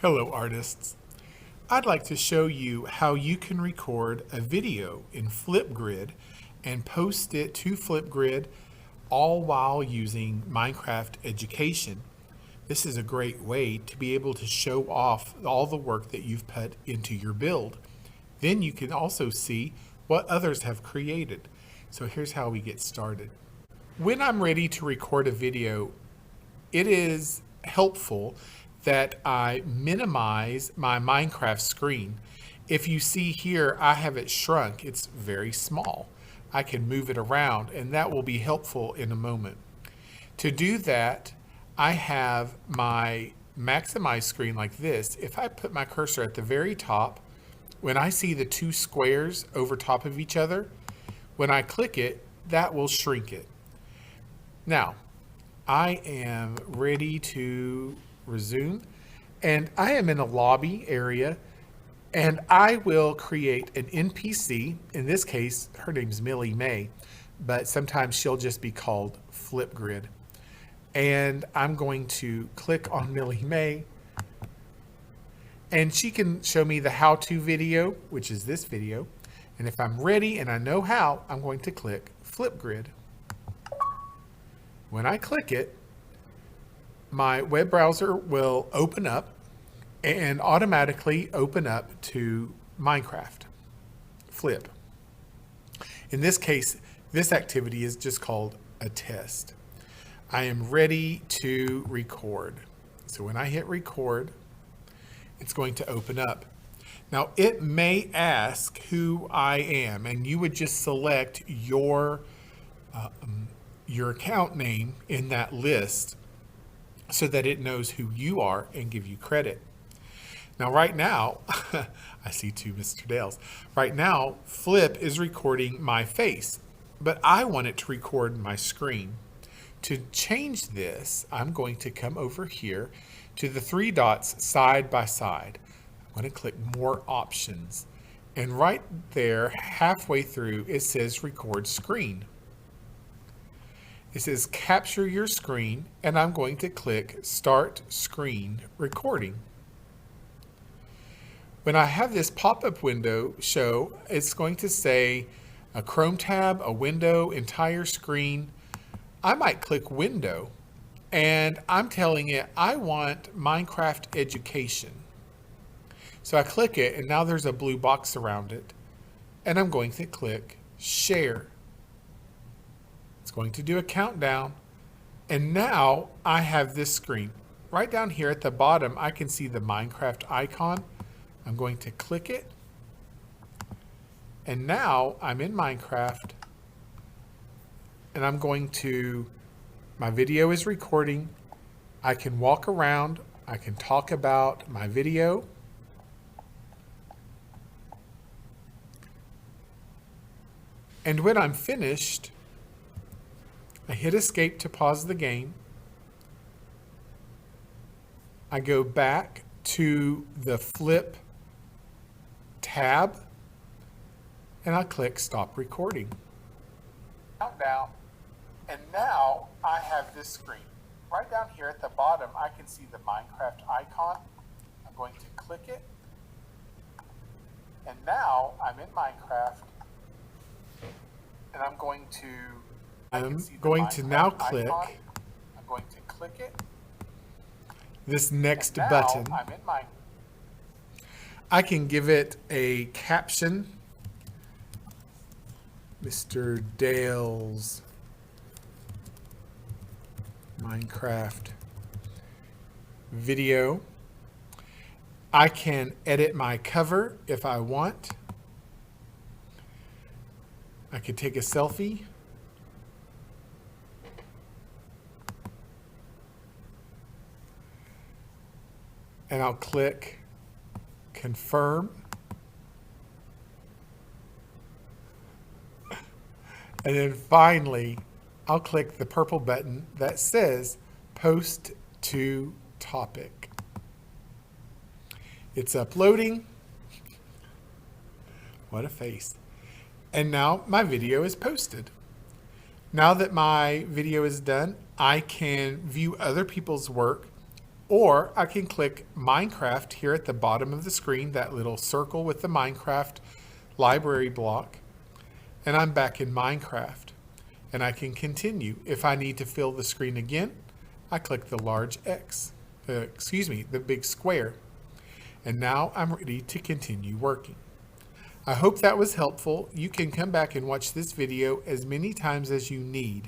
Hello artists. I'd like to show you how you can record a video in Flipgrid and post it to Flipgrid all while using Minecraft Education. This is a great way to be able to show off all the work that you've put into your build. Then you can also see what others have created. So here's how we get started. When I'm ready to record a video, it is helpful that I minimize my Minecraft screen. If you see here, I have it shrunk. It's very small. I can move it around, and that will be helpful in a moment. To do that, I have my maximize screen like this. If I put my cursor at the very top, when I see the two squares over top of each other, when I click it, that will shrink it. Now, I am ready to resume, and I am in a lobby area, and I will create an NPC. In this case, her name's Millie May, but sometimes she'll just be called Flipgrid. And I'm going to click on Millie May, and she can show me the how-to video, which is this video. And if I'm ready and I know how, I'm going to click Flipgrid. When I click it, my web browser will open up and automatically open up to Minecraft, Flip. In this case, this activity is just called a test. I am ready to record. So when I hit record, it's going to open up. Now it may ask who I am, and you would just select your account name in that list so that it knows who you are and give you credit. Now right now, I see two Mr. Dales. Right now, Flip is recording my face, but I want it to record my screen. To change this, I'm going to come over here to the three dots side by side. I'm going to click more options. And right there, halfway through, it says record screen. It says capture your screen, and I'm going to click start screen recording. When I have this pop-up window show, it's going to say a Chrome tab, a window, entire screen. I might click window, and I'm telling it I want Minecraft Education. So I click it, and now there's a blue box around it, and I'm going to click share. It's going to do a countdown, and now I have this screen. Right down here at the bottom, I can see the Minecraft icon. I'm going to click it, and now I'm in Minecraft, and I'm going to, my video is recording. I can walk around, I can talk about my video. And when I'm finished, I hit escape to pause the game. I go back to the Flip tab, and I click stop recording. Countdown, and now I have this screen. Right down here at the bottom, I can see the Minecraft icon. I'm going to click it, and now I'm in Minecraft, and I'm going to now click. I'm going to click it. This next button. I'm in my. I can give it a caption. Mr. Dale's Minecraft video. I can edit my cover if I want. I could take a selfie. And I'll click confirm. And then finally, I'll click the purple button that says post to topic. It's uploading. What a face. And now my video is posted. Now that my video is done, I can view other people's work Or I can click Minecraft here at the bottom of the screen, that little circle with the Minecraft library block, and I'm back in Minecraft. And I can continue. If I need to fill the screen again, I click the large X, the big square. And now I'm ready to continue working. I hope that was helpful. You can come back and watch this video as many times as you need.